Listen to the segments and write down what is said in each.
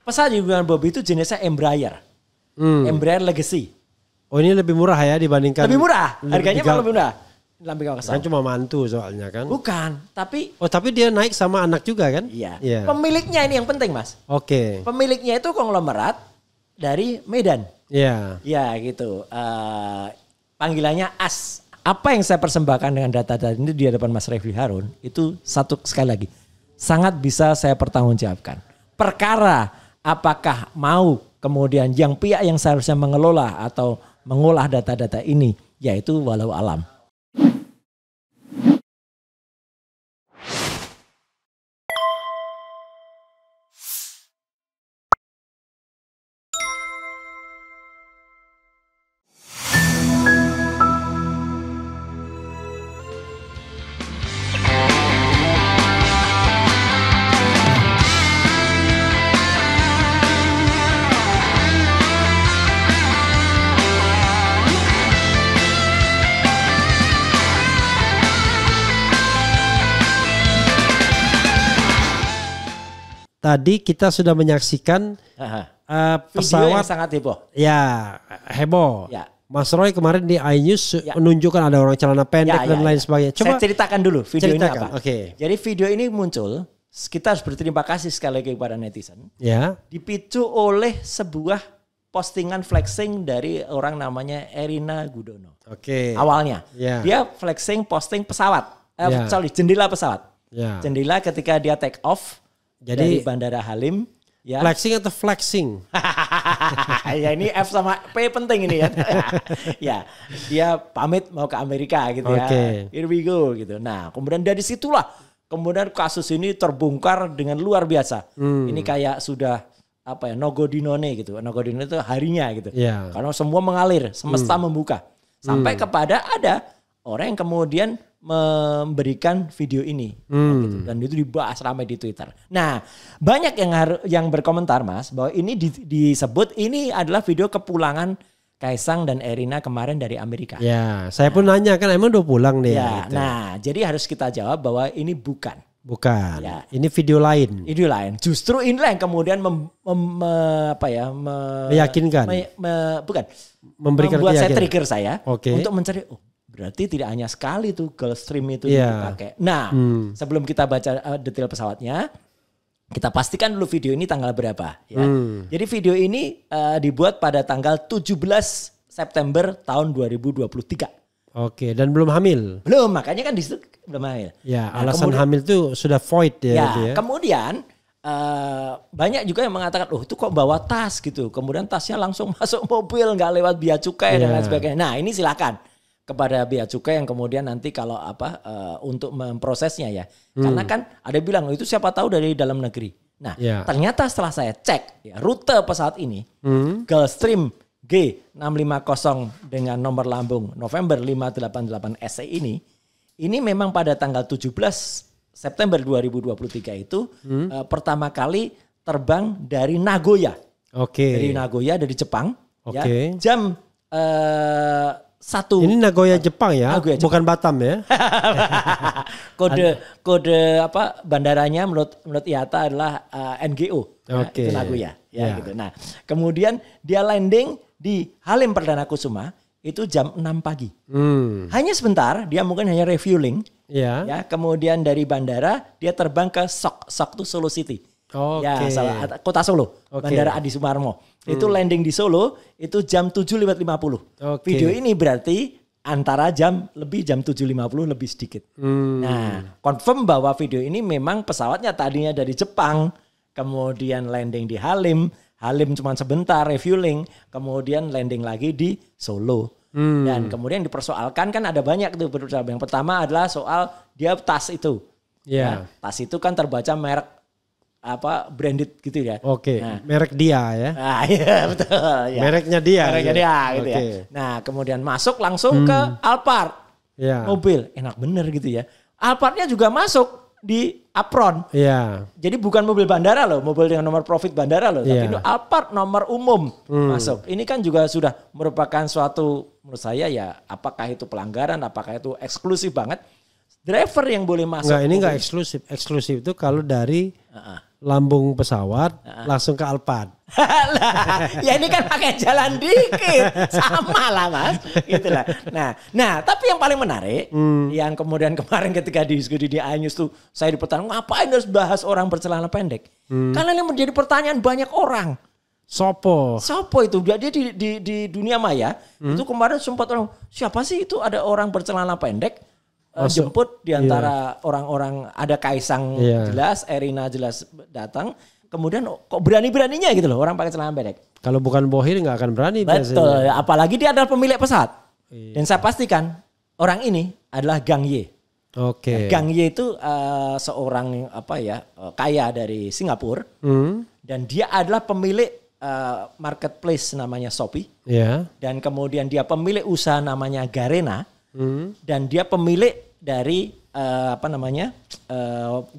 Pesawat Yungan Bobi itu jenisnya Embraer. Embraer Legacy. Oh ini lebih murah ya dibandingkan. Lebih murah, harganya malah lebih murah. Kan cuma mantu soalnya kan. Bukan, tapi. Oh tapi dia naik sama anak juga kan? Iya. Pemiliknya ini yang penting Mas. Oke. Pemiliknya itu konglomerat dari Medan. Iya. Ya gitu. Panggilannya AS. Apa yang saya persembahkan dengan data-data ini di hadapan Mas Refli Harun itu sekali lagi sangat bisa saya pertanggungjawabkan. Perkara apakah mau kemudian yang pihak yang seharusnya mengelola atau mengolah data-data ini yaitu walau alam. Tadi kita sudah menyaksikan pesawat yang sangat heboh. Ya, heboh. Ya. Mas Roy kemarin di iNews menunjukkan ada orang celana pendek dan lain sebagainya. Coba saya ceritakan dulu video ini apa. Okay. Jadi video ini muncul, kita harus berterima kasih sekali lagi kepada netizen. Ya. Dipicu oleh sebuah postingan flexing dari orang namanya Erina Gudono. Oke. Awalnya. Ya. Dia flexing posting pesawat. Jendela pesawat. Ya. Jendela ketika dia take off. Jadi dari Bandara Halim, ya. Flexing atau flexing? Ya ini F sama P penting ini ya. Ya, dia pamit mau ke Amerika gitu ya. Here we go gitu. Nah, kemudian dari situlah kemudian kasus ini terbongkar dengan luar biasa. Ini kayak sudah apa ya, Nogodinone gitu. Nogodinone itu harinya gitu. Yeah. Karena semua mengalir, semesta membuka. Sampai kepada ada orang yang kemudian memberikan video ini gitu. Dan itu dibahas ramai di Twitter. Nah, banyak yang berkomentar Mas bahwa ini disebut ini adalah video kepulangan Kaisang dan Erina kemarin dari Amerika. Ya, saya pun nanya kan emang udah pulang deh. Ya, gitu. Nah, jadi harus kita jawab bahwa ini bukan. Ya. Ini video lain. Video lain. Justru inilah yang kemudian meyakinkan. Bukan. Memberikan membuat keyakinan. saya trigger saya untuk mencari. Berarti tidak hanya sekali tuh Gulfstream itu dipakai. Nah, sebelum kita baca detail pesawatnya, kita pastikan dulu video ini tanggal berapa. Ya. Jadi video ini dibuat pada tanggal 17 September tahun 2023. Oke, dan belum hamil? Belum, makanya kan di situ belum hamil. Ya, nah, alasan hamil itu sudah void ya. Gitu ya. Kemudian banyak juga yang mengatakan, itu kok bawa tas gitu. Kemudian tasnya langsung masuk mobil, nggak lewat bea cukai dan lain sebagainya. Nah, ini silakan kepada bea cukai yang kemudian nanti kalau untuk memprosesnya ya. Karena kan ada bilang itu siapa tahu dari dalam negeri. Nah, ternyata setelah saya cek rute pesawat ini Gulfstream G650 dengan nomor lambung November 588 SE ini memang pada tanggal 17 September 2023 itu pertama kali terbang dari Nagoya. Dari Nagoya, dari Jepang. Ya, jam 1. Ini Nagoya Jepang ya, Nagoya, bukan Batam ya. kode bandaranya menurut IATA adalah NGO. Itu Nagoya gitu. Nah, kemudian dia landing di Halim Perdana Kusuma itu jam 6 pagi. Hanya sebentar, dia mungkin hanya refueling. Ya, kemudian dari bandara dia terbang ke Sok itu Solo City. Kota Solo, Bandara Adi Sumarmo. Itu landing di Solo itu jam 7.50. Video ini berarti antara jam 7.50 lebih sedikit. Nah, confirm bahwa video ini memang pesawatnya tadinya dari Jepang, kemudian landing di Halim cuma sebentar refueling, kemudian landing lagi di Solo. Dan kemudian dipersoalkan kan ada banyak tuh. Yang pertama adalah soal dia tas itu. Ya, tas itu kan terbaca merek branded gitu ya. Nah, merek dia ya. Nah, iya betul. Ya. Mereknya dia gitu ya. Nah, kemudian masuk langsung ke Alphard. Mobil enak bener gitu ya. Alphardnya juga masuk di apron. Jadi bukan mobil bandara loh, mobil dengan nomor profit bandara loh, tapi itu Alphard nomor umum masuk. Ini kan juga sudah merupakan suatu menurut saya ya, apakah itu pelanggaran, apakah itu eksklusif banget. Driver yang boleh masuk. Enggak, ini enggak eksklusif. Eksklusif itu kalau dari lambung pesawat langsung ke Alphard. Ya ini kan pakai jalan dikit, sama lah Mas, gitulah. Nah tapi yang paling menarik, yang kemudian kemarin ketika diskusi di iNews tuh saya dipertanyaan ngapain harus bahas orang bercelana pendek? Karena ini menjadi pertanyaan banyak orang. Sopo itu dia di dunia maya itu kemarin sempat orang siapa sih itu ada orang bercelana pendek jemput diantara orang-orang ada Kaisang jelas, Erina jelas datang, kemudian kok berani-beraninya gitu loh orang pakai celana pendek. Kalau bukan Bohir nggak akan berani. Betul, biasanya. Apalagi dia adalah pemilik pesawat. Dan saya pastikan orang ini adalah Gang Ye. Oke. Gang Ye itu seorang kaya dari Singapura dan dia adalah pemilik marketplace namanya Shopee. Dan kemudian dia pemilik usaha namanya Garena. Dan dia pemilik dari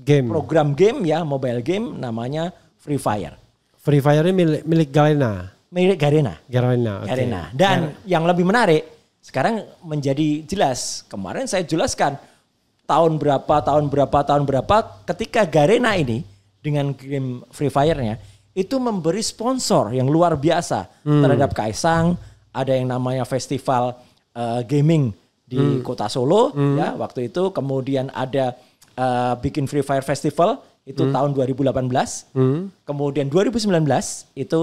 game. Program game ya, mobile game namanya Free Fire. Free Fire ini milik Garena. Milik Garena. Garena. Okay. Garena. Dan yang lebih menarik sekarang menjadi jelas. Kemarin saya jelaskan tahun berapa ketika Garena ini dengan game Free Fire-nya itu memberi sponsor yang luar biasa terhadap Kaisang. Ada yang namanya festival gaming di Kota Solo ya waktu itu, kemudian ada bikin Free Fire Festival itu tahun 2018. Kemudian 2019 itu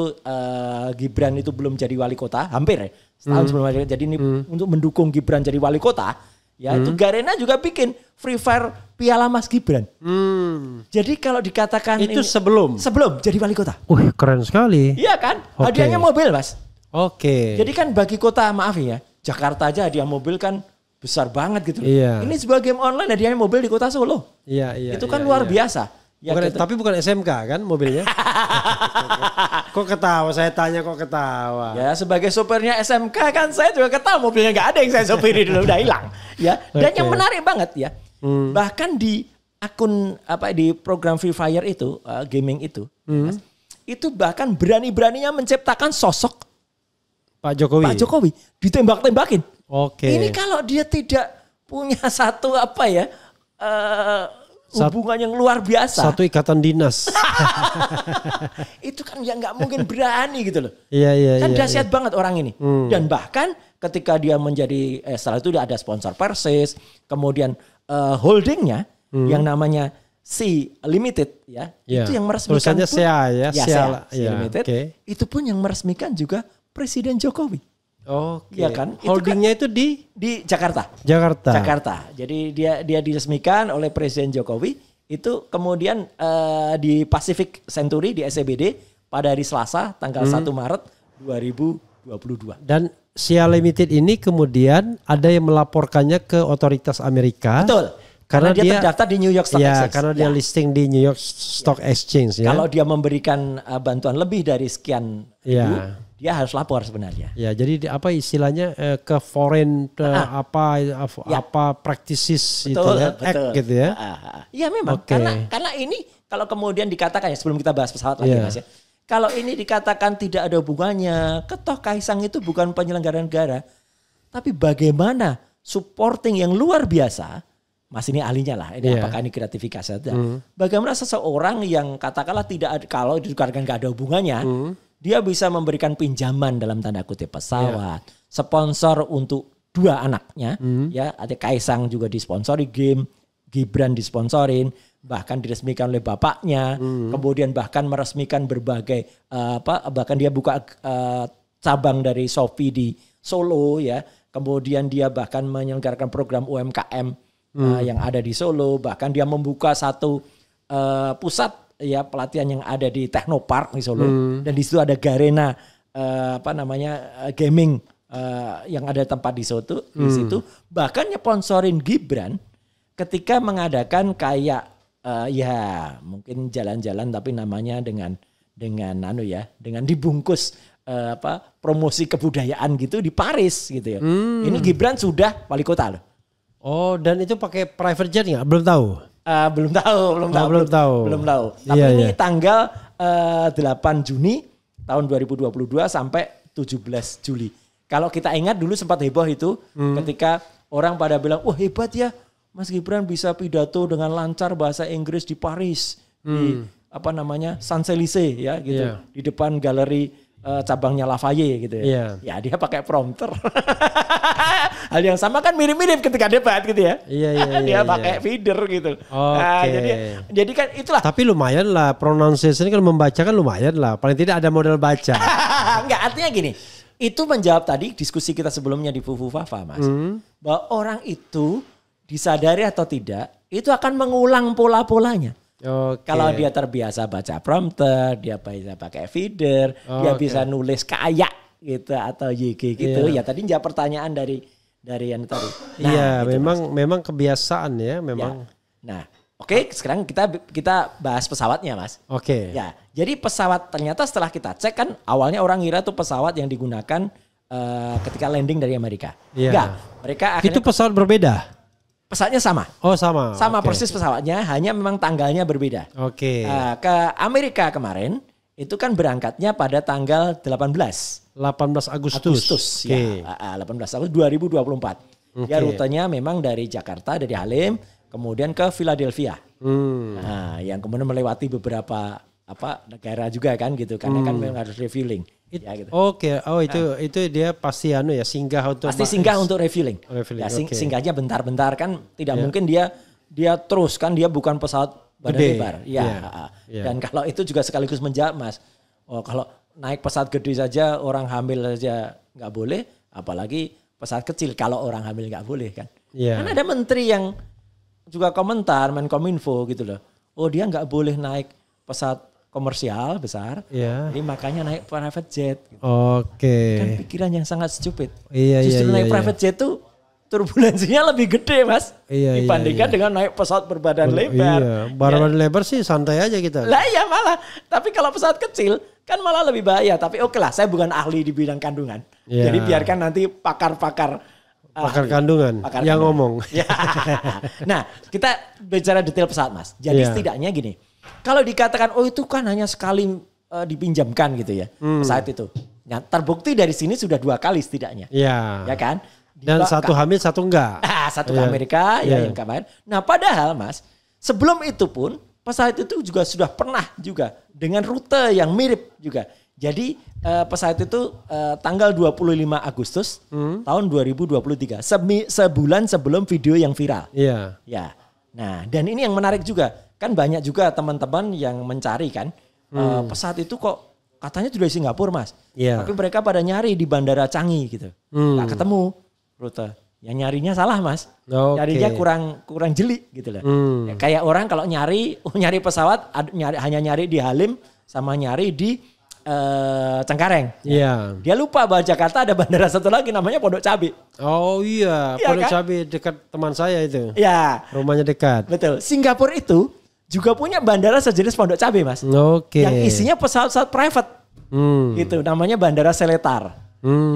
Gibran itu belum jadi wali kota, hampir setahun sebelum jadi ini untuk mendukung Gibran jadi wali kota. Ya itu Garena juga bikin Free Fire Piala Mas Gibran. Jadi kalau dikatakan itu ini, sebelum jadi wali kota. Keren sekali. Iya kan? Hadiahnya mobil Mas. Oke. Jadi kan bagi kota maaf ya, Jakarta aja hadiah mobil kan besar banget gitu. Iya. Ini sebuah game online hadiahnya mobil di Kota Solo. Iya. Itu kan luar biasa. Ya, Tapi bukan SMK kan mobilnya? Kok ketawa? Saya tanya kok ketawa. Ya sebagai sopirnya SMK kan saya juga ketawa mobilnya nggak ada yang saya sopiri dulu udah hilang. Ya. Dan yang menarik banget ya. Bahkan di akun di program Free Fire itu gaming itu, itu bahkan berani-beraninya menciptakan sosok Pak Jokowi ditembak-tembakin. Oke. Ini kalau dia tidak punya satu hubungan yang luar biasa. Satu ikatan dinas. Itu kan ya nggak mungkin berani gitu loh. Iya. Kan dahsyat banget orang ini. Dan bahkan ketika dia menjadi setelah itu dia ada sponsor Persis, kemudian holdingnya yang namanya C Limited ya, itu yang meresmikan tulisannya SEA ya, C Limited. Itu pun yang meresmikan juga Presiden Jokowi. Oke. Ya kan? Holdingnya itu di Jakarta. Jadi dia diresmikan oleh Presiden Jokowi. Itu kemudian di Pacific Century di SCBD pada hari Selasa tanggal 1 Maret 2022. Dan SEA Limited ini kemudian ada yang melaporkannya ke otoritas Amerika. Betul. Karena dia terdaftar di New York Stock Exchange. Karena dia listing di New York Stock Exchange. Ya. Kalau dia memberikan bantuan lebih dari sekian dia harus lapor sebenarnya. Ya, jadi apa istilahnya ke foreign practices itu ya, act gitu ya. Iya memang karena ini kalau kemudian dikatakan ya sebelum kita bahas pesawat lagi Mas ya. Kalau ini dikatakan tidak ada hubungannya, toh Kaisang itu bukan penyelenggara negara. Tapi bagaimana supporting yang luar biasa, Mas ini ahlinya lah, ini apakah ini gratifikasi atau bagaimana seseorang yang katakanlah kalau dikatakan nggak ada hubungannya, dia bisa memberikan pinjaman dalam tanda kutip pesawat, sponsor untuk 2 anaknya, ya ada Kaisang juga disponsori game, Gibran disponsorin, bahkan diresmikan oleh bapaknya, kemudian bahkan meresmikan berbagai bahkan dia buka cabang dari Shopee di Solo ya, kemudian dia bahkan menyelenggarakan program UMKM yang ada di Solo, bahkan dia membuka satu pusat ya pelatihan yang ada di Technopark di Solo, dan di situ ada Garena gaming yang ada tempat di situ, bahkan nyeponsorin Gibran ketika mengadakan kayak mungkin jalan-jalan tapi namanya dengan dibungkus promosi kebudayaan gitu di Paris gitu ya. Ini Gibran sudah wali kota loh. Oh, dan itu pakai private jet nggak? Belum tahu. Belum tahu. Tapi ini tanggal 8 Juni tahun 2022 sampai 17 Juli. Kalau kita ingat dulu sempat heboh itu ketika orang pada bilang, wah hebat ya Mas Gibran bisa pidato dengan lancar bahasa Inggris di Paris. apa namanya Champs-Élysées ya gitu, di depan galeri cabangnya Lafayette gitu ya. Ya dia pakai prompter. Hal yang sama kan mirip-mirip ketika debat gitu ya. Dia pakai feeder gitu. Nah, jadi kan itulah. Tapi lumayan lah pronunciation kalau membaca kan lumayan lah. Paling tidak ada modal baca. Enggak, artinya gini. Itu menjawab tadi diskusi kita sebelumnya di Fufu Fafa, Mas. Bahwa orang itu disadari atau tidak, itu akan mengulang pola-polanya. Kalau dia terbiasa baca prompter, dia bisa pakai feeder, dia bisa nulis kayak gitu atau YG gitu. Ya tadi jawab pertanyaan dari yang tadi. Nah, memang kebiasaan ya, memang. Ya. Nah, sekarang kita bahas pesawatnya, Mas. Ya, jadi pesawat ternyata setelah kita cek kan awalnya orang ngira tuh pesawat yang digunakan ketika landing dari Amerika. Enggak, mereka akhirnya itu pesawat berbeda. Pesawatnya sama. Sama persis pesawatnya, hanya memang tanggalnya berbeda. Ke Amerika kemarin itu kan berangkatnya pada tanggal 18 Agustus. Ya, 18 Agustus 2024. Ya rutenya memang dari Jakarta, dari Halim, kemudian ke Philadelphia. Nah, yang kemudian melewati beberapa negara juga kan gitu, karena kan memang harus refueling. Ya, gitu. Itu dia pasti singgah untuk refueling. Ya, singgahnya bentar-bentar kan tidak mungkin dia terus kan, dia bukan pesawat badan lebar. Dan kalau itu juga sekaligus menjawab, Mas. Kalau naik pesawat gede saja orang hamil saja nggak boleh, apalagi pesawat kecil kalau orang hamil nggak boleh kan. Kan ada menteri yang juga komentar Menkominfo gitu loh. Dia nggak boleh naik pesawat komersial besar, jadi makanya naik private jet. Gitu. Kan pikiran yang sangat stupid. Justru naik private jet tuh turbulensinya lebih gede, Mas, dibandingkan dengan naik pesawat berbadan lebar. Berbadan lebar sih santai aja kita. Lah iya malah, tapi kalau pesawat kecil kan malah lebih bahaya. Tapi lah, saya bukan ahli di bidang kandungan, jadi biarkan nanti pakar kandungan yang ngomong. Nah, kita bicara detail pesawat, Mas. Jadi setidaknya gini. Kalau dikatakan itu kan hanya sekali dipinjamkan gitu ya pesawat itu. Nah, terbukti dari sini sudah 2 kali setidaknya. Ya kan? Dan satu hamil, satu enggak. Satu ke Amerika yang kemarin. Nah, padahal Mas, sebelum itu pun pesawat itu juga sudah pernah juga dengan rute yang mirip juga. Jadi pesawat itu tanggal 25 Agustus tahun 2023, sebulan sebelum video yang viral. Ya. Nah, dan ini yang menarik juga. Kan banyak juga teman-teman yang mencari kan pesawat itu kok katanya dari Singapura, Mas. Tapi mereka pada nyari di Bandara Changi gitu. Nggak ketemu rute. Yang nyarinya salah, Mas. Nyarinya kurang jeli gitu loh. Ya, kayak orang kalau nyari pesawat hanya nyari di Halim sama nyari di Cengkareng. Dia lupa bahwa Jakarta ada bandara satu lagi namanya Pondok Cabe. Pondok Cabe dekat teman saya itu. Rumahnya dekat. Betul. Singapura itu juga punya bandara sejenis Pondok Cabe, Mas. Yang isinya pesawat-pesawat private. Gitu, namanya Bandara Seletar.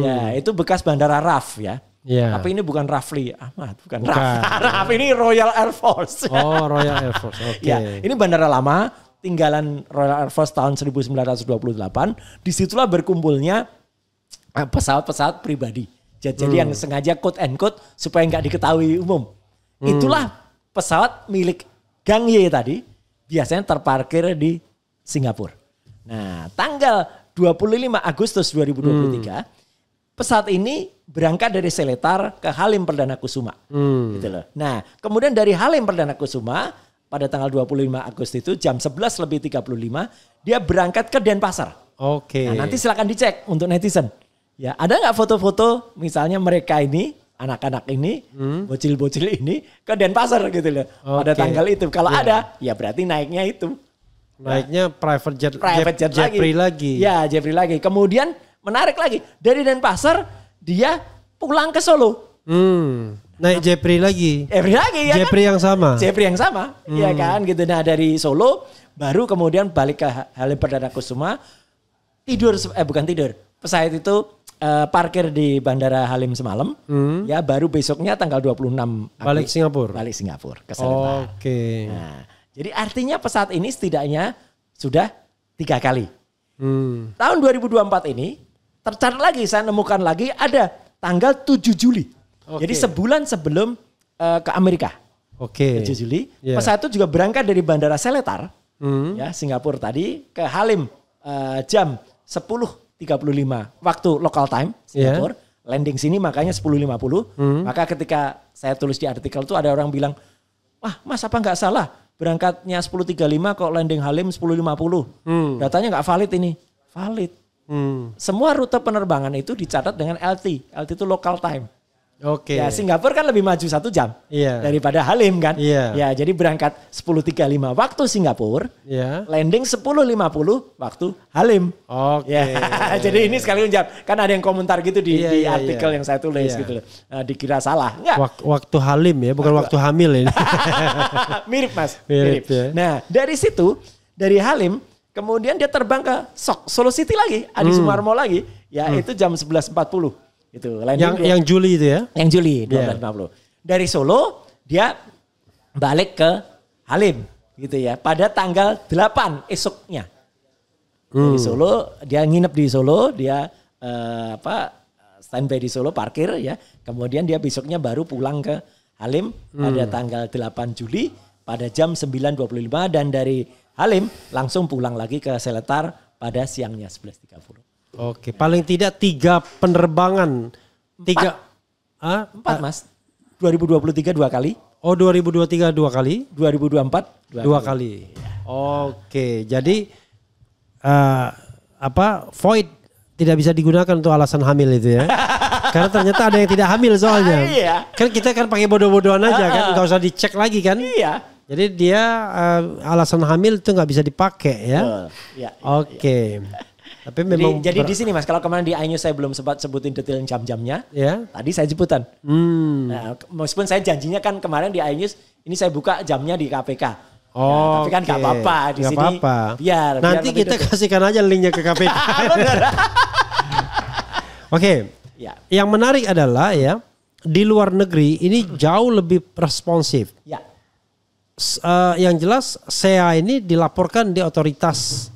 Ya, itu bekas Bandara RAF ya. Tapi ini bukan Rafli Ahmad, bukan. RAF ini Royal Air Force. Royal Air Force. Ini bandara lama, tinggalan Royal Air Force tahun 1928. Disitulah berkumpulnya pesawat-pesawat pribadi. Jadi yang sengaja quote and quote supaya nggak diketahui umum. Itulah pesawat milik Gang Y tadi biasanya terparkir di Singapura. Nah, tanggal 25 Agustus 2023 pesawat ini berangkat dari Seletar ke Halim Perdana Kusuma. Gitu loh. Nah, kemudian dari Halim Perdana Kusuma pada tanggal 25 Agustus itu jam 11:35 dia berangkat ke Denpasar. Nah, nanti silakan dicek untuk netizen. Ya, ada nggak foto-foto misalnya mereka ini anak-anak ini, bocil-bocil ini ke Denpasar gitu loh. Pada tanggal itu. Kalau ada, ya berarti naiknya itu. Naiknya private jet lagi. Ya, Jeffrey lagi. Kemudian menarik lagi. Dari Denpasar, dia pulang ke Solo. Naik Jeffrey lagi. Ya Jeffrey kan? Jeffrey yang sama. Ya kan gitu. Nah, dari Solo, baru kemudian balik ke Halim Perdana Kusuma. Bukan tidur. Pesawat itu parkir di Bandara Halim semalam, ya baru besoknya tanggal 26 balik Singapura ke Seletar. Nah, jadi artinya pesawat ini setidaknya sudah 3 kali. Tahun 2024 ini tercatat lagi, saya nemukan lagi ada tanggal 7 Juli. Jadi sebulan sebelum ke Amerika. 7 Juli. Pesawat itu juga berangkat dari Bandara Seletar ya Singapura tadi ke Halim jam 10.35 waktu local time Singapura. Landing sini makanya 10.50. Maka ketika saya tulis di artikel itu ada orang bilang, wah mas apa nggak salah berangkatnya 10.35 kok landing Halim 10.50. Datanya nggak valid ini. Valid. Semua rute penerbangan itu dicatat dengan LT. LT itu local time. Oke. Ya Singapura kan lebih maju 1 jam daripada Halim kan. Ya jadi berangkat 10.35 waktu Singapura, landing 10.50 waktu Halim. Oke. Ya, jadi ini sekali jawab. Kan ada yang komentar gitu di artikel yang saya tulis gitu loh. Dikira salah. Enggak. Waktu Halim ya, bukan waktu hamil ini. Mirip mas. Mirip. Ya. Nah dari situ, dari Halim, kemudian dia terbang ke Solo City lagi, Adi Sumarmo lagi. Ya itu jam 11.40. Itu yang Juli itu ya? Yang Juli 12.50. Dari Solo dia balik ke Halim gitu ya. Pada tanggal 8 esoknya. Dari Solo dia nginep di Solo, dia standby di Solo parkir ya. Kemudian dia besoknya baru pulang ke Halim pada tanggal 8 Juli pada jam 9.25 dan dari Halim langsung pulang lagi ke Seletar pada siangnya 11.30. Oke, paling tidak 3 penerbangan. 4 mas. 2023 2 kali. Oh 2023 2 kali. 2024 2 kali. Oke, jadi void tidak bisa digunakan untuk alasan hamil itu ya. Karena ternyata ada yang tidak hamil soalnya. Iya. Kan kita kan pakai bodoh-bodohan aja kan, nggak usah dicek lagi kan. Iya. Jadi dia alasan hamil itu nggak bisa dipakai ya. Iya. Oke. Tapi memang jadi di sini mas, kalau kemarin di iNews saya belum sempat sebutin detail jam-jamnya. Tadi saya sebutan. Nah, meskipun saya janjinya kan kemarin di iNews ini saya buka jamnya di KPK. Tapi kan nggak apa-apa di sini. Biar nanti kita kasihkan aja linknya ke KPK. Oke. Ya. Yang menarik adalah ya di luar negeri ini jauh lebih responsif. Ya. Yang jelas SEA ini dilaporkan di otoritas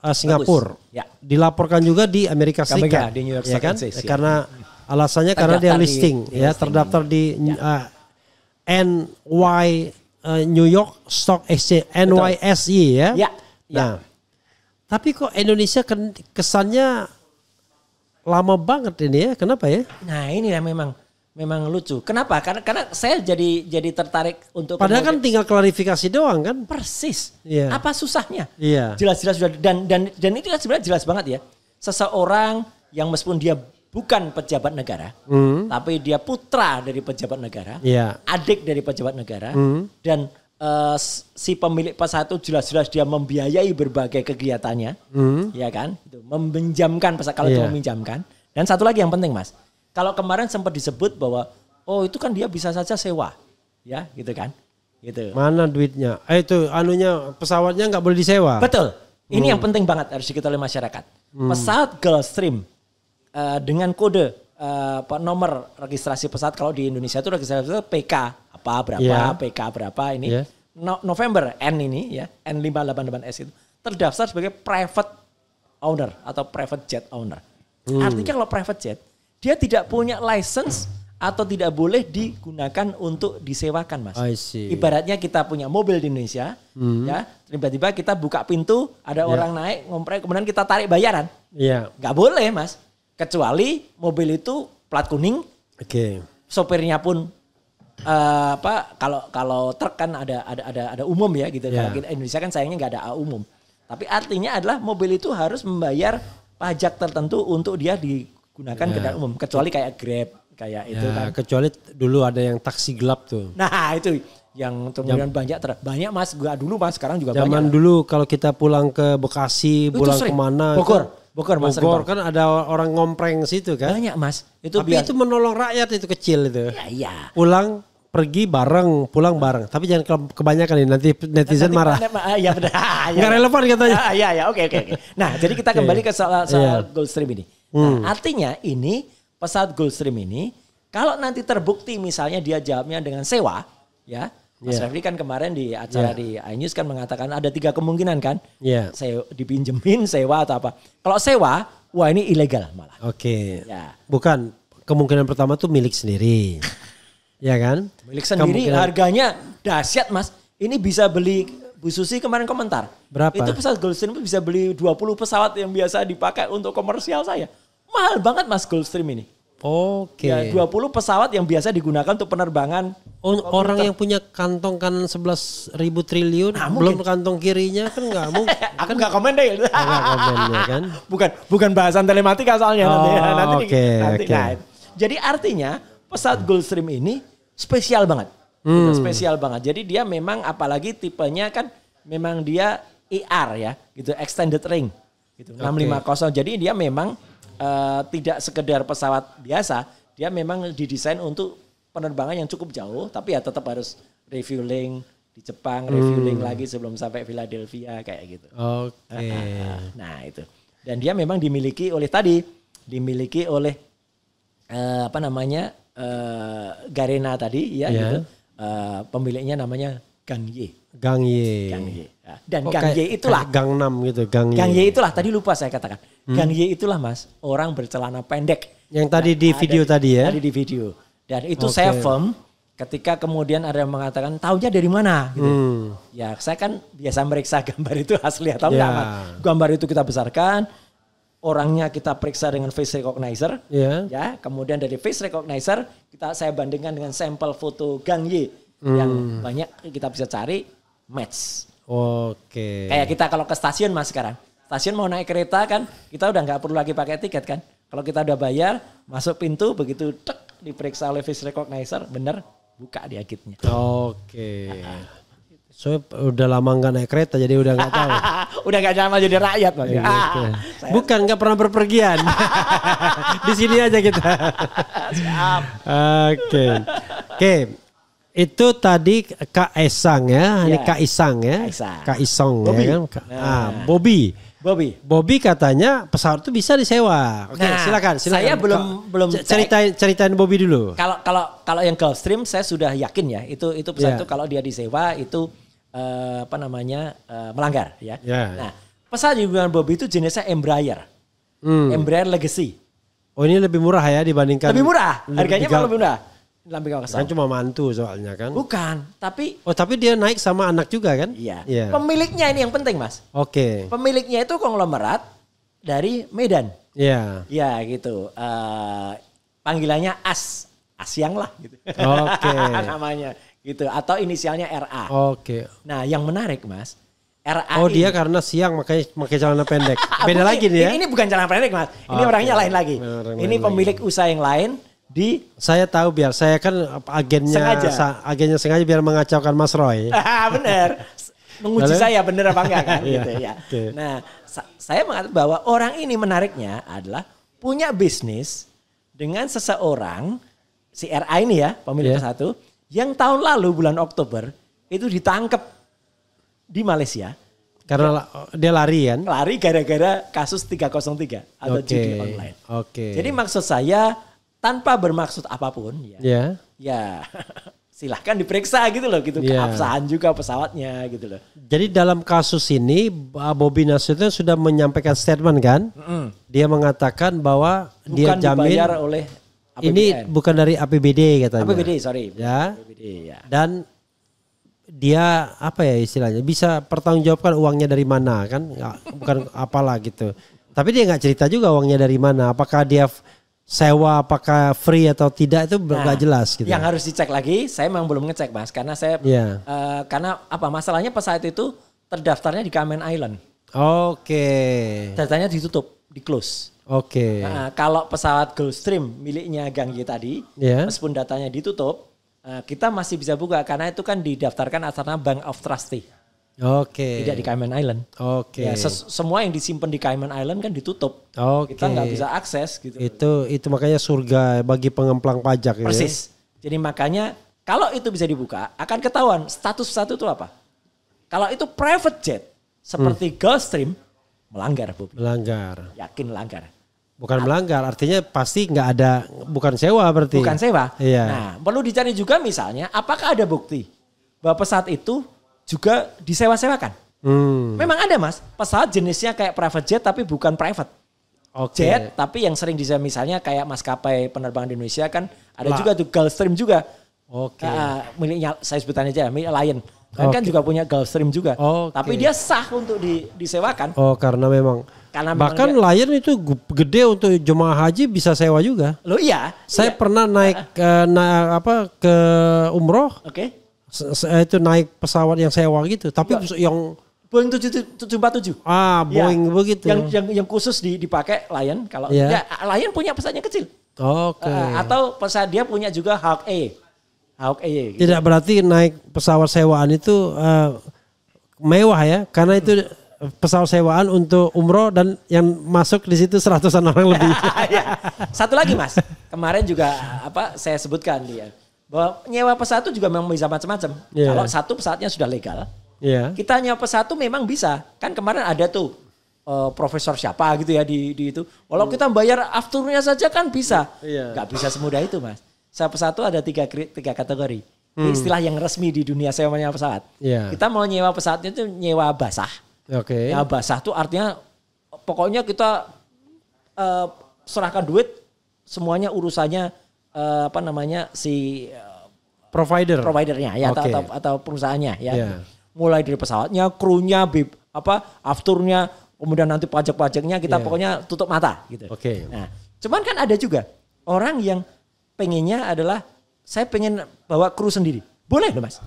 Singapura, dilaporkan juga di Amerika Serikat, di New York ya kan? Exchange, Karena alasannya karena dia listing, terdaftar di New York Stock Exchange NYSE ya. Nah, tapi kok Indonesia kesannya lama banget ini ya? Kenapa ya? Nah ini ya memang lucu. Kenapa? Karena saya jadi tertarik untuk. Padahal kan tinggal klarifikasi doang kan? Persis. Apa susahnya? Jelas-jelas sudah dan itu kan sebenarnya jelas banget ya. Seseorang yang meskipun dia bukan pejabat negara, tapi dia putra dari pejabat negara, adik dari pejabat negara, dan si pemilik pesawat itu jelas-jelas dia membiayai berbagai kegiatannya, ya kan? Itu meminjamkan pesawat kalau itu meminjamkan. Dan satu lagi yang penting mas. Kalau kemarin sempat disebut bahwa itu kan dia bisa saja sewa, ya gitu kan, gitu. Mana duitnya? Itu pesawatnya nggak boleh disewa. Betul. Ini yang penting banget harus diketahui oleh masyarakat. Pesawat Gulfstream dengan kode nomor registrasi pesawat kalau di Indonesia itu registrasi pesawat PK berapa, PK berapa ini. November N ini ya N588S itu terdaftar sebagai private owner atau private jet owner. Artinya kalau private jet dia tidak punya license atau tidak boleh digunakan untuk disewakan mas. Ibaratnya kita punya mobil di Indonesia, ya tiba-tiba kita buka pintu, ada orang naik ngomprek, kemudian kita tarik bayaran. Nggak boleh mas, kecuali mobil itu plat kuning. Sopirnya pun kalau truk kan ada umum ya gitu. Kalau Indonesia kan sayangnya nggak ada umum. Tapi artinya adalah mobil itu harus membayar pajak tertentu untuk dia digunakan kendaraan umum, kecuali kayak Grab kayak itu kan. Kecuali dulu ada yang taksi gelap tuh. Nah itu yang kemudian banyak mas, gak dulu mas, sekarang juga banyak. Zaman dulu kalau kita pulang ke Bekasi, pulang kemana? Bogor kan ada orang ngompreng situ kan. Banyak mas. Tapi itu menolong rakyat itu kecil itu. Iya. Pulang pergi bareng, pulang bareng. Tapi jangan kebanyakan nih, nanti netizen marah. Iya benar. Nggak relevan katanya. Iya, oke. Nah, jadi kita kembali ke soal Gulfstream ini. Nah, artinya ini pesawat Gulfstream ini kalau nanti terbukti misalnya dia jawabnya dengan sewa, ya. Mas Refli kan kemarin di acara di iNews kan mengatakan ada 3 kemungkinan kan. Saya dipinjemin, sewa atau apa. Kalau sewa, wah ini ilegal malah. Ya. Bukan, kemungkinan pertama tuh milik sendiri. Ya kan? Milik sendiri harganya dahsyat mas. Ini bisa beli Bu Susi kemarin komentar. Berapa? Itu pesawat Gulfstream itu bisa beli 20 pesawat yang biasa dipakai untuk komersial saya. Mahal banget Mas Gulfstream ini. Oke. Ya, 20 pesawat yang biasa digunakan untuk penerbangan. Orang yang punya kantong kanan 11.000 triliun, belum kantong kirinya kan nggak mungkin. Aku nggak komen deh. Nggak komen ya kan? Bukan bahasan telematika soalnya nanti. Oke. Nah, jadi artinya pesawat Gulfstream ini spesial banget. Gitu, spesial banget. Jadi dia memang apalagi tipenya kan memang dia ER ya, gitu, extended range. Gitu, 650. Jadi dia memang tidak sekedar pesawat biasa, dia memang didesain untuk penerbangan yang cukup jauh, tapi ya tetap harus refueling di Jepang, refueling lagi sebelum sampai Philadelphia kayak gitu. Oke. Nah, itu. Dan dia memang dimiliki oleh Garena tadi ya gitu. Pemiliknya namanya Gang Ye. Gang Ye. Dan Gang Ye itulah. Gang 6 gitu. Gang Ye itulah tadi lupa saya katakan. Gang Ye itulah Mas, orang bercelana pendek. Yang tadi di video tadi ya. Tadi di video. Dan itu saya firm ketika kemudian ada yang mengatakan taunya dari mana gitu. Ya saya kan biasa meriksa gambar itu asli atau enggak Mas. Gambar itu kita besarkan. Orangnya kita periksa dengan face recognizer, ya. Kemudian dari face recognizer saya bandingkan dengan sampel foto Gang Ye yang banyak kita bisa cari match. Oke. Kayak kita kalau ke stasiun Mas sekarang, stasiun mau naik kereta kan, kita udah nggak perlu lagi pakai tiket kan. Kalau kita udah bayar, masuk pintu begitu diperiksa oleh face recognizer, bener buka dia kitnya. Oke. So udah lama nggak naik kereta jadi udah nggak tahu. Udah nggak lama jadi rakyat Mas. Bukan nggak pernah berpergian. Di sini aja kita. Oke. Itu tadi Kak Esang ya, ini Kak Isang ya. Kak Isong ya kan. Bobby katanya pesawat itu bisa disewa. Oke, silakan. Saya belum ceritain Bobby dulu. Kalau yang Gulfstream saya sudah yakin ya, itu pesawat itu kalau dia disewa itu melanggar ya. Nah, pesawat yang digunakan Bobby itu jenisnya Embraer. Embraer Legacy. Oh, ini lebih murah ya dibandingkan. Lebih murah. Harganya lebih murah. Kan cuma mantu soalnya kan. Bukan, tapi dia naik sama anak juga kan? Iya. Pemiliknya ini yang penting, Mas. Oke. Pemiliknya itu konglomerat dari Medan. Iya. Ya, gitu. Panggilannya Asyang lah gitu. Oke. Namanya gitu atau inisialnya RA. Oke. Nah, yang menarik, Mas, RA dia karena siang makanya pakai celana pendek. Beda lagi nih ya. Ini bukan celana pendek, Mas. Ini orangnya lain lagi. Ini pemilik usaha yang lain. Saya tahu biar saya kan agennya sengaja biar mengacaukan Mas Roy. Bener. Menguji saya bener apa enggak kan gitu ya. Okay. Nah, saya mengatakan bahwa orang ini menariknya adalah punya bisnis dengan seseorang si RA ini ya, pemilik satu yang tahun lalu bulan Oktober itu ditangkap di Malaysia. Karena dia lari kan? Lari gara-gara kasus 303 atau judi online. Jadi maksud saya tanpa bermaksud apapun ya silahkan diperiksa gitu loh gitu keabsahan juga pesawatnya gitu loh. Jadi dalam kasus ini Bobi Nasution sudah menyampaikan statement kan? Dia mengatakan bahwa dia jamin dibayar oleh APBN. Ini bukan dari APBD katanya. APBD sorry. APBD, ya. Dan dia apa ya istilahnya bisa pertanggungjawabkan uangnya dari mana kan? Bukan apalah gitu. Tapi dia nggak cerita juga uangnya dari mana. Apakah dia sewa, apakah free atau tidak itu nggak jelas gitu. Yang harus dicek lagi, saya memang belum ngecek Mas, karena saya karena apa masalahnya pesawat itu terdaftarnya di Cayman Island. Datanya ditutup, di close. Nah, kalau pesawat Gulfstream miliknya Gang Ye tadi, meskipun datanya ditutup, kita masih bisa buka karena itu kan didaftarkan atas nama Bank of Trustee. Tidak di Cayman Island. Ya, semua yang disimpan di Cayman Island kan ditutup. Kita nggak bisa akses gitu. Itu makanya surga bagi pengemplang pajak. Persis. Ya? Jadi makanya kalau itu bisa dibuka akan ketahuan status satu itu apa. Kalau itu private jet seperti Gulfstream melanggar, Bob. Yakin melanggar. Bukan melanggar, artinya pasti nggak ada, bukan sewa berarti. Bukan sewa. Iya. Nah, perlu dicari juga misalnya apakah ada bukti bahwa pesawat itu juga disewa-sewakan. Memang ada Mas, pesawat jenisnya kayak private jet tapi bukan private. Jet tapi yang sering disewa misalnya kayak maskapai penerbangan di Indonesia kan ada juga tuh Gulfstream juga. Miliknya saya sebutan aja milik Lion. Dan kan juga punya Gulfstream juga. Okay. Tapi dia sah untuk disewakan. Oh, karena memang bahkan Lion itu gede untuk jemaah haji bisa sewa juga. Loh iya. Saya pernah naik ke umroh. Oke. Itu naik pesawat yang sewa gitu. Tapi yang Boeing 747. Boeing begitu. Yang khusus dipakai Lion. Kalau Lion punya pesawatnya kecil. Oke. Atau pesawat dia punya juga Hawk-A. Hawk-A. Gitu. Tidak berarti naik pesawat sewaan itu mewah ya, karena itu pesawat sewaan untuk umroh dan yang masuk di situ 100-an orang lebih. Satu lagi Mas, kemarin juga saya sebutkan dia bahwa nyewa pesawat itu juga memang bisa macam-macam. Kalau satu pesawatnya sudah legal, kita nyewa pesawat itu memang bisa. Kan kemarin ada tuh profesor siapa gitu ya di itu. Walau kita bayar afturnya saja kan bisa, nggak bisa semudah itu Mas. Sewa pesawat itu ada tiga kategori. Istilah yang resmi di dunia sewa nyewa pesawat. Kita mau nyewa pesawatnya itu nyewa basah. Nyewa basah itu artinya pokoknya kita serahkan duit semuanya urusannya si providernya ya atau perusahaannya ya. Mulai dari pesawatnya, krunya, afturnya, kemudian nanti pajak-pajaknya kita pokoknya tutup mata gitu. Nah, cuman kan ada juga orang yang pengennya adalah saya pengen bawa kru sendiri. Boleh loh Mas.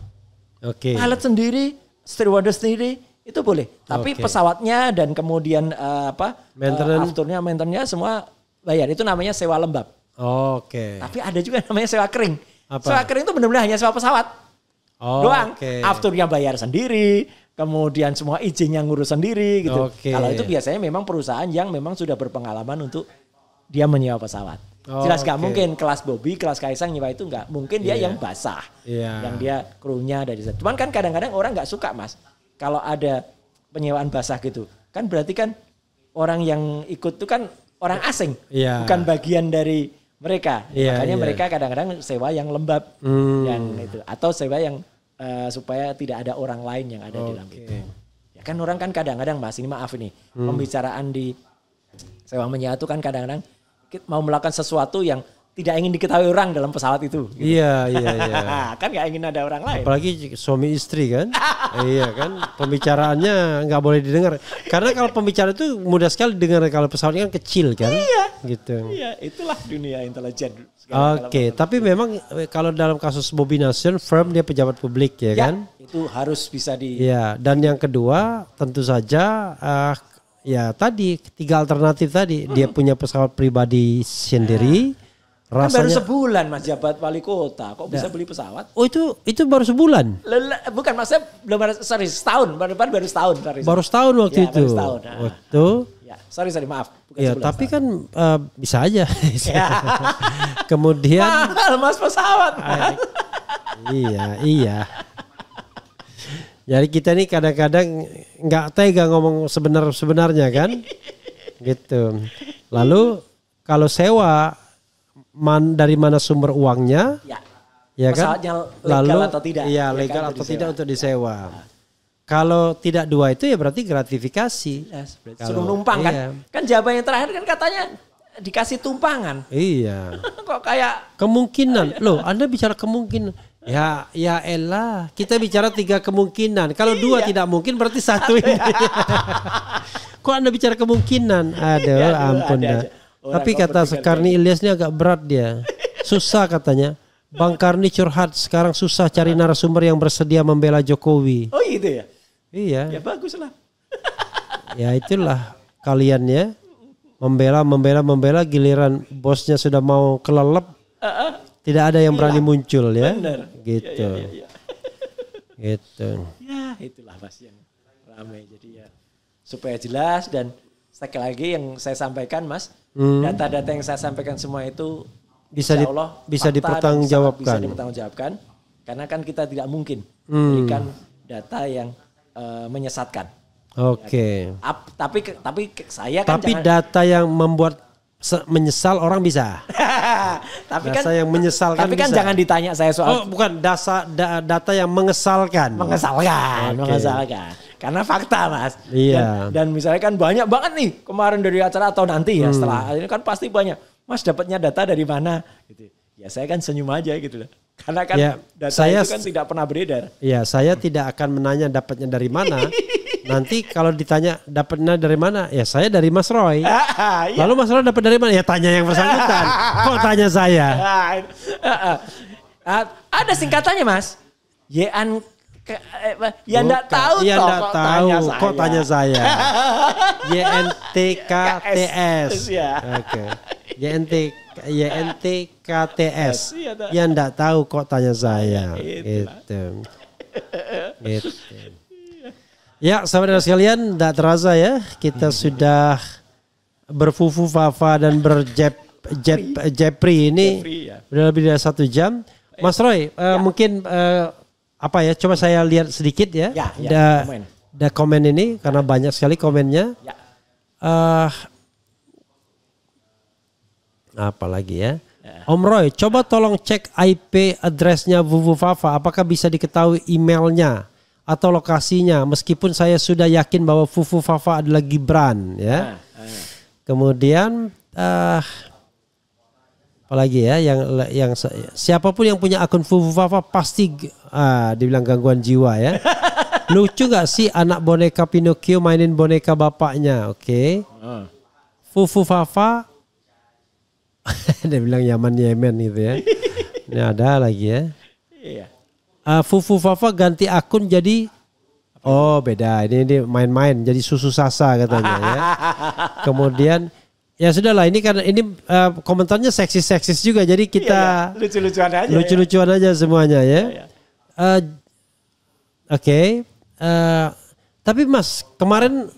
Pilot sendiri, stewardess sendiri itu boleh. Tapi pesawatnya dan kemudian afturnya, maintenance semua bayar. Itu namanya sewa lembab. Tapi ada juga namanya sewa kering. Sewa kering itu benar-benar hanya sewa pesawat. Doang. Afturnya bayar sendiri, kemudian semua izinnya ngurus sendiri gitu. Kalau itu biasanya memang perusahaan yang memang sudah berpengalaman untuk dia menyewa pesawat. Jelas gak mungkin kelas Bobby, kelas Kaisang nyewa itu gak mungkin dia yang basah. Yang dia krunya dari sana. Cuman kan kadang-kadang orang gak suka Mas. Kalau ada penyewaan basah gitu. Kan berarti kan orang yang ikut itu kan orang asing. Bukan bagian dari mereka. Makanya mereka kadang-kadang sewa yang lembab. Yang itu. Atau sewa yang supaya tidak ada orang lain yang ada di dalam itu. Ya kan orang kan kadang-kadang Mas, ini maaf ini. Pembicaraan di sewa menyewa itu kan kadang-kadang mau melakukan sesuatu yang tidak ingin diketahui orang dalam pesawat itu. Gitu. Iya. Kan gak ingin ada orang lain. Apalagi suami istri kan. Iya kan. Pembicaraannya gak boleh didengar. Karena kalau pembicaraan itu mudah sekali didengar kalau pesawatnya kan kecil kan. Gitu. Iya, itulah dunia intelijen. Tapi memang kalau dalam kasus Bobby Nasution, firm dia pejabat publik ya kan. Itu harus bisa Iya, dan yang kedua tentu saja tadi 3 alternatif tadi. Dia punya pesawat pribadi sendiri. Kan baru sebulan Mas jabat wali kota, kok bisa beli pesawat? Oh itu baru sebulan? Bukan maksudnya belum ada, setahun, baru setahun. Baru setahun waktu itu? Baru setahun. Waktu? Ya, sorry maaf. Ya tapi kan bisa aja. Kemudian. Mahal Mas pesawat. Iya. Jadi kita nih kadang-kadang nggak tega ngomong sebenarnya kan, gitu. Lalu kalau sewa dari mana sumber uangnya, ya kan? Legal atau tidak? Iya legal atau tidak untuk disewa. Kalau tidak dua itu ya berarti gratifikasi. Suruh numpang kan? Kan jawaban yang terakhir kan katanya dikasih tumpangan. Iya. Kok kayak kemungkinan? Loh, Anda bicara kemungkinan. Ya elah, kita bicara 3 kemungkinan. Kalau 2 tidak mungkin berarti 1 ini. Kok Anda bicara kemungkinan? Aduh, ampun dah. Tapi kata Karni Ilyas ini agak berat dia. Susah katanya. Bang Karni curhat sekarang susah cari narasumber yang bersedia membela Jokowi. Oh gitu ya? Iya. Ya bagus lah. Ya itulah kalian ya. Membela giliran bosnya sudah mau kelelep. Tidak ada yang berani muncul ya. Bener. Gitu. Ya. Gitu. Ya itulah Mas yang ramai. Jadi ya supaya jelas dan sekali lagi yang saya sampaikan Mas. Data-data yang saya sampaikan semua itu bisa dipertanggungjawabkan. Bisa dipertanggungjawabkan karena kan kita tidak mungkin memberikan data yang menyesatkan. Oke. Ya, tapi saya kan data yang membuat menyesal orang bisa. Tapi data yang menyesalkan. Tapi kan bisa. Jangan ditanya saya soal. Bukan data yang mengesalkan. Mengesalkan. Karena fakta Mas. Iya. Dan misalnya kan banyak banget nih kemarin dari acara atau nanti ya setelah ini kan pasti banyak. Mas dapatnya data dari mana? Gitu. Ya saya kan senyum aja gitu loh. Karena kan data itu kan tidak pernah beredar. Ya, saya tidak akan menanya dapatnya dari mana. Nanti kalau ditanya dapatnya dari mana, ya saya dari Mas Roy. Lalu Mas Roy dapat dari mana? Ya tanya yang bersangkutan. Kok tanya saya? Ada singkatannya Mas. Ya enggak tahu ya enggak tahu kok tanya saya. YNTKTS. Oke. YNTKTS. Ya enggak tahu kok tanya saya. Gitu. Ya, sahabat sekalian, enggak terasa ya kita sudah berfufu fafa dan berjepri ini udah lebih dari 1 jam. Mas Roy, mungkin apa ya? Coba saya lihat sedikit ya. Ada komen ini karena banyak sekali komennya. Apa lagi ya? Om Roy, coba tolong cek IP addressnya Fufu Fafa. Apakah bisa diketahui emailnya atau lokasinya? Meskipun saya sudah yakin bahwa Fufu Fafa adalah Gibran, ya. Kemudian apalagi ya yang siapapun yang punya akun Fufu Fafa pasti dibilang gangguan jiwa ya. Lucu gak sih anak boneka Pinocchio mainin boneka bapaknya? Oke. Fufu Fafa dia bilang Yemen gitu ya. Ini ada lagi ya. Fufu Fafa ganti akun jadi beda. Ini main-main jadi susu sasa katanya ya. Kemudian ya sudahlah, ini karena ini komentarnya seksis juga, jadi kita lucu-lucuan aja semuanya ya. Oke. Tapi Mas kemarin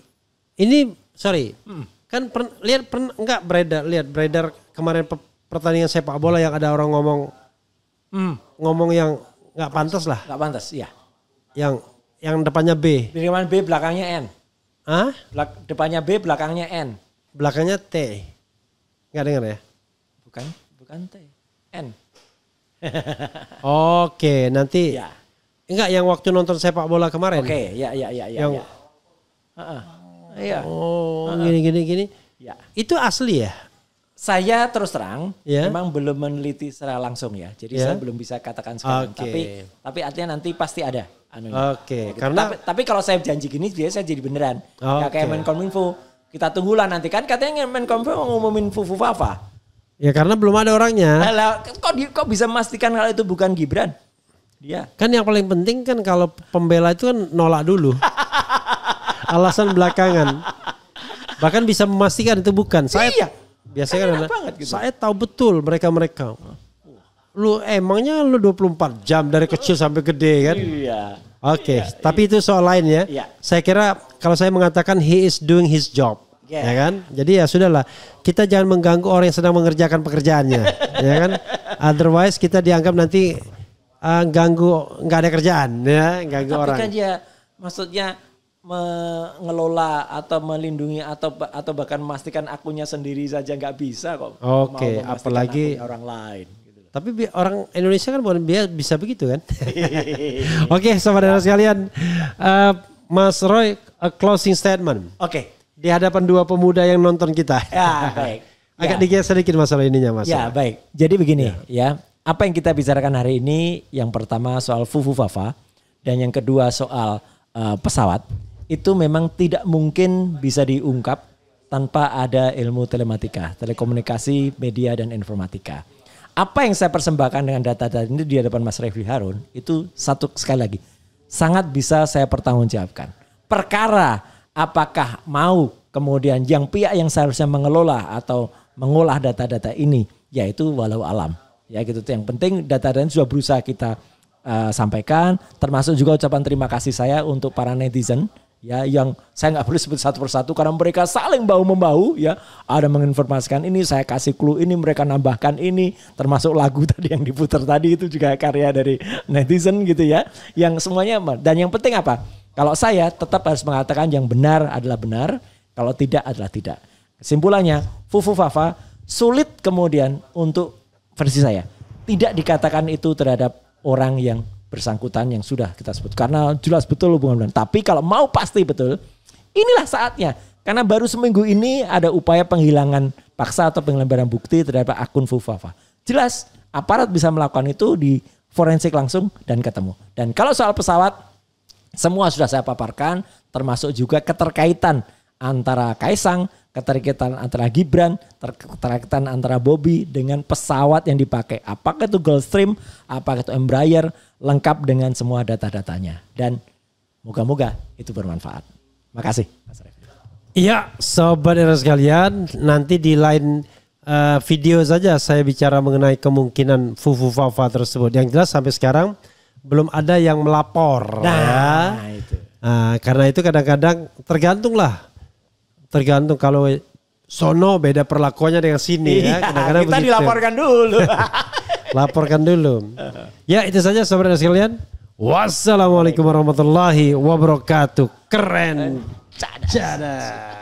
ini kan enggak beredar kemarin pertandingan sepak bola yang ada orang ngomong yang nggak pantas lah. Nggak pantas, iya. Yang depannya B. Depan B belakangnya N. Depannya B belakangnya N. Belakangnya T. Nggak dengar ya? Bukan T. N. Oke, nanti. Ya. Enggak, yang waktu nonton sepak bola kemarin. Oke, ya. Yang, iya. Gini. Ya. Itu asli ya? Saya terus terang memang belum meneliti secara langsung ya. Jadi saya belum bisa katakan sekarang. Tapi artinya nanti pasti ada. Oke. Karena tapi kalau saya janji gini biasanya saya jadi beneran. Gak kayak Menkominfo. Kita tunggulah nanti kan katanya Menkominfo ngumumin Fufu Fafa. Ya karena belum ada orangnya. Kok bisa memastikan kalau itu bukan Gibran? Dia. Kan yang paling penting kan kalau pembela itu kan nolak dulu. Alasan belakangan. Bahkan bisa memastikan itu bukan. Biasanya kan gitu. Saya tahu betul mereka. Lu emangnya lu 24 jam dari kecil sampai gede kan? Iya. Oke, tapi itu soal lain ya. Iya. Saya kira kalau saya mengatakan he is doing his job, ya kan? Jadi ya sudahlah, kita jangan mengganggu orang yang sedang mengerjakan pekerjaannya, ya kan? Otherwise kita dianggap nanti nggak ada kerjaan, ya, ganggu orang. Tapi kan dia maksudnya mengelola atau melindungi atau bahkan memastikan akunnya sendiri saja nggak bisa kok. Oke, apalagi orang lain. Gitu. Tapi orang Indonesia kan bukan bisa begitu kan? Oke, saudara sekalian, Mas Roy, a closing statement. Oke. Di hadapan dua pemuda yang nonton kita. Ya, baik. Agak digeser sedikit masalah ininya, Mas. Ya, baik. Jadi begini, ya. Apa yang kita bicarakan hari ini, yang pertama soal Fufu Fafa dan yang kedua soal pesawat. Itu memang tidak mungkin bisa diungkap tanpa ada ilmu telematika, telekomunikasi, media, dan informatika. Apa yang saya persembahkan dengan data-data ini di hadapan Mas Refli Harun, itu sekali lagi, sangat bisa saya pertanggungjawabkan. Perkara apakah mau kemudian yang pihak yang seharusnya mengelola atau mengolah data-data ini, yaitu walau alam. Ya gitu, yang penting data-data ini sudah berusaha kita sampaikan, termasuk juga ucapan terima kasih saya untuk para netizen. Ya, yang saya nggak perlu sebut satu persatu karena mereka saling bahu-membahu ya. Ada menginformasikan ini, saya kasih clue ini, mereka nambahkan ini, termasuk lagu tadi yang diputar tadi itu juga karya dari netizen gitu ya. Yang semuanya, dan yang penting apa? Kalau saya tetap harus mengatakan yang benar adalah benar, kalau tidak adalah tidak. Kesimpulannya, Fufu Fafa sulit kemudian untuk versi saya tidak dikatakan itu terhadap orang yang bersangkutan yang sudah kita sebut. Karena jelas betul hubungan. Tapi kalau mau pasti betul, inilah saatnya. Karena baru seminggu ini ada upaya penghilangan paksa atau penghilangan barang bukti terhadap akun Fufu Fafa. Jelas aparat bisa melakukan itu di forensik langsung dan ketemu. Dan kalau soal pesawat, semua sudah saya paparkan, termasuk juga keterkaitan antara Kaisang, keterkaitan antara Gibran, keterkaitan antara Bobi dengan pesawat yang dipakai. Apakah itu Gulfstream, apakah itu Embraer, lengkap dengan semua data-datanya. Dan moga-moga itu bermanfaat. Makasih, Mas Revi. Iya, sobat era sekalian, nanti di lain video saja saya bicara mengenai kemungkinan Fufu Fafa tersebut. Yang jelas sampai sekarang belum ada yang melapor. Nah, itu. Nah, karena itu kadang-kadang tergantung kalau sono beda perlakuannya dengan sini ya. Kadang-kadang kita begitu. Dilaporkan dulu. Laporkan dulu. Ya itu saja saudara sekalian. Wassalamualaikum warahmatullahi wabarakatuh. Keren. Cada.